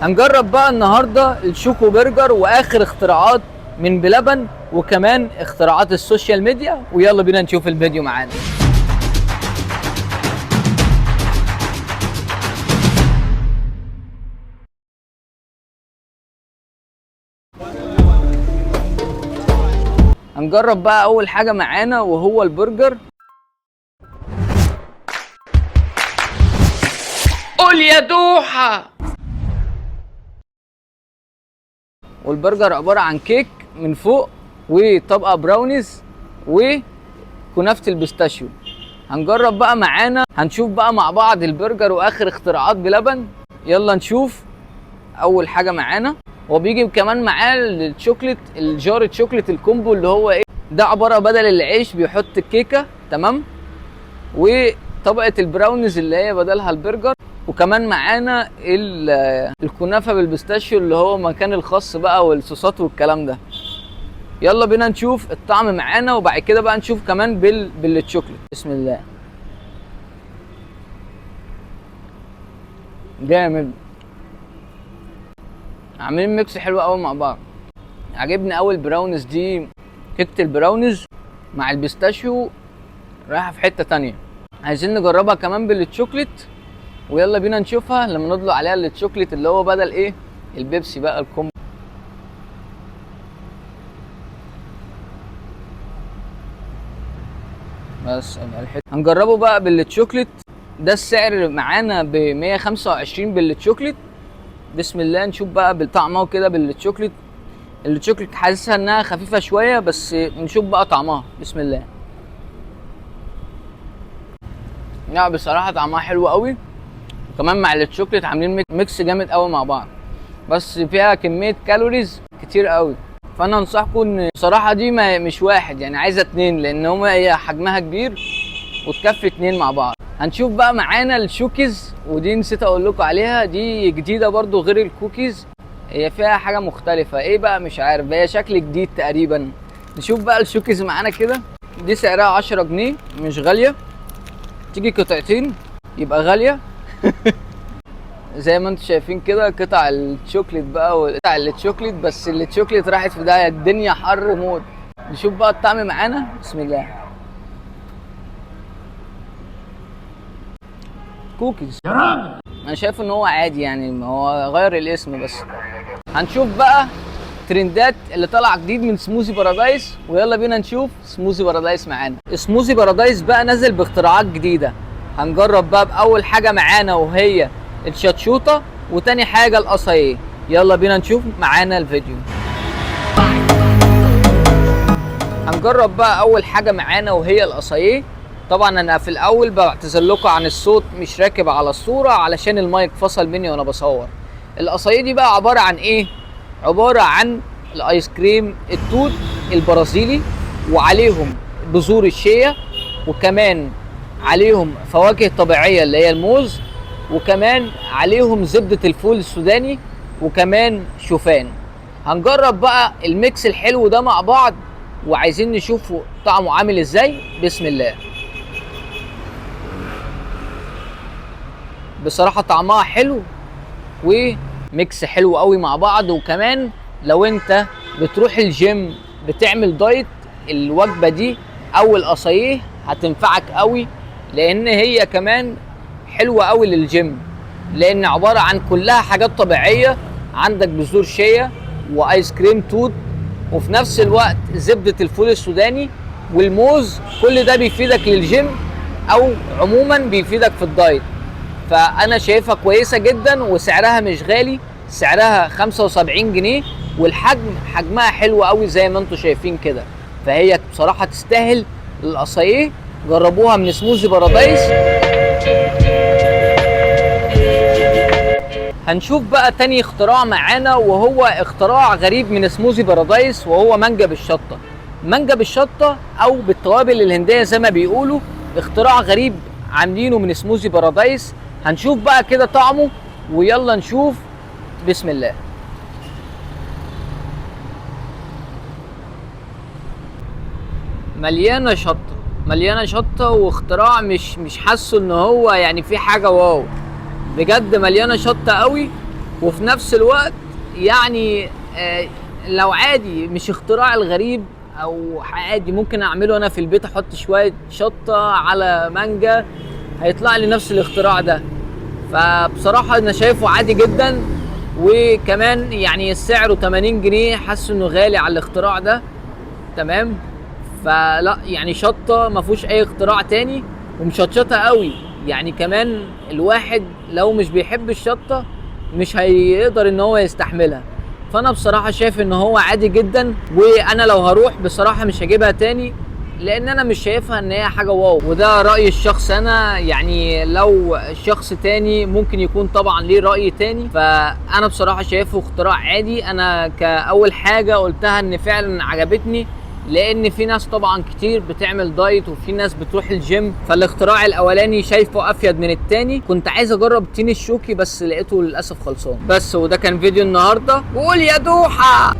هنجرب بقى النهارده الشوكو برجر واخر اختراعات من بلبن وكمان اختراعات السوشيال ميديا، ويلا بينا نشوف الفيديو معانا. هنجرب بقى اول حاجه معانا وهو البرجر. قول يا دوحه. والبرجر عباره عن كيك من فوق وطبقه براونيز وكنافه البيستاشيو. هنجرب بقى معانا، هنشوف بقى مع بعض البرجر واخر اختراعات بلبن. يلا نشوف. اول حاجه معانا هو بيجي كمان معاه الشوكليت، الجار الشوكليت الكومبو اللي هو ايه ده، عباره بدل العيش بيحط الكيكه، تمام، وطبقه البراونيز اللي هي بدلها البرجر، وكمان معانا الكنافه بالبيستاشيو اللي هو مكان الخاص بقى والصوصات والكلام ده. يلا بينا نشوف الطعم معانا وبعد كده بقى نشوف كمان بالشوكليت. بسم الله. جامد، عاملين ميكس حلو قوي مع بعض. عجبني قوي البراونيز دي، كيكه البراونيز مع البيستاشيو رايحه في حته تانية. عايزين نجربها كمان بالشوكليت، ويلا بينا نشوفها لما نطلق عليها الشوكليت اللي هو بدل ايه البيبسي بقى الكومبو. بس هنجربه بقى بالشوكليت. ده السعر معانا ب 125 بالشوكليت. بسم الله. نشوف بقى بالطعمه كده بالشوكليت. الشوكليت حاسسها انها خفيفه شويه، بس نشوف بقى طعمها. بسم الله. لا بصراحه طعمها حلو قوي، وكمان مع الشوكليت عاملين ميكس جامد قوي مع بعض، بس فيها كميه كالوريز كتير قوي. فانا انصحكم ان بصراحه دي مش واحد، يعني عايزه اتنين، لان هي حجمها كبير وتكفي اتنين مع بعض. هنشوف بقى معانا الشوكيز، ودي نسيت اقول لكم عليها، دي جديده برضو غير الكوكيز، هي فيها حاجه مختلفه، ايه بقى مش عارف، هي شكل جديد تقريبا. نشوف بقى الشوكيز معانا كده. دي سعرها 10 جنيه، مش غاليه، تيجي قطعتين يبقى غاليه. زي ما انتم شايفين كده قطع الشوكليت بقى وقطع الشوكليت، بس الشوكليت راحت في داهيه، الدنيا حر موت. نشوف بقى الطعم معانا. بسم الله. كوكيز، انا شايف ان هو عادي، يعني هو غير الاسم بس. هنشوف بقى ترندات اللي طالعه جديد من سموزي بارادايس، ويلا بينا نشوف سموزي بارادايس معانا. سموزي بارادايس بقى نزل باختراعات جديده. هنجرب بقى باول حاجه معانا وهي الشطشوطه، وتاني حاجه القصاية. يلا بينا نشوف معانا الفيديو. هنجرب بقى اول حاجه معانا وهي القصاية. طبعا انا في الاول بعتذر لكم عن الصوت، مش راكب على الصوره علشان المايك فصل مني وانا بصور. القصاية دي بقى عباره عن ايه؟ عباره عن الايس كريم التوت البرازيلي، وعليهم بذور الشيا، وكمان عليهم فواكه طبيعيه اللي هي الموز، وكمان عليهم زبده الفول السوداني، وكمان شوفان. هنجرب بقى الميكس الحلو ده مع بعض، وعايزين نشوف طعمه عامل ازاي. بسم الله. بصراحه طعمها حلو وميكس حلو قوي مع بعض. وكمان لو انت بتروح الجيم بتعمل دايت، الوجبه دي او القصاية هتنفعك قوي، لان هي كمان حلوه قوي للجيم، لان عباره عن كلها حاجات طبيعيه. عندك بذور شيا وايس كريم توت، وفي نفس الوقت زبده الفول السوداني والموز، كل ده بيفيدك للجيم او عموما بيفيدك في الدايت. فانا شايفها كويسه جدا، وسعرها مش غالي، سعرها 75 جنيه، والحجم حجمها حلو قوي زي ما انتم شايفين كده. فهي بصراحه تستاهل القصاية. جربوها من سموزي بارادايس. هنشوف بقى تاني اختراع معانا، وهو اختراع غريب من سموزي بارادايس، وهو مانجا بالشطه. مانجا بالشطه او بالتوابل الهنديه زي ما بيقولوا، اختراع غريب عاملينه من سموزي بارادايس. هنشوف بقى كده طعمه، ويلا نشوف. بسم الله. مليانه شطه، مليانه شطه، واختراع مش حاسه ان هو يعني في حاجه واو، بجد مليانه شطه قوي. وفي نفس الوقت يعني لو عادي مش اختراع الغريب او عادي ممكن اعمله انا في البيت، احط شويه شطه على مانجا هيطلع لي نفس الاختراع ده. فبصراحه انا شايفه عادي جدا، وكمان يعني سعره 80 جنيه، حاسس انه غالي على الاختراع ده. تمام، فلا يعني شطه ما فيهوش اي اختراع تاني، ومشطشطه قوي. يعني كمان الواحد لو مش بيحب الشطه مش هيقدر ان هو يستحملها. فانا بصراحه شايف ان هو عادي جدا، وانا لو هروح بصراحه مش هجيبها تاني، لان انا مش شايفها ان هي حاجه واو. وده رايي الشخص انا، يعني لو شخص تاني ممكن يكون طبعا ليه راي تاني. فانا بصراحه شايفه اختراع عادي. انا كاول حاجه قلتها ان فعلا عجبتني، لان في ناس طبعا كتير بتعمل دايت وفي ناس بتروح الجيم، فالاختراع الاولاني شايفه افيد من التاني. كنت عايز اجرب التين الشوكي بس لقيته للاسف خلصان. بس وده كان فيديو النهارده، وقول يا دوحه.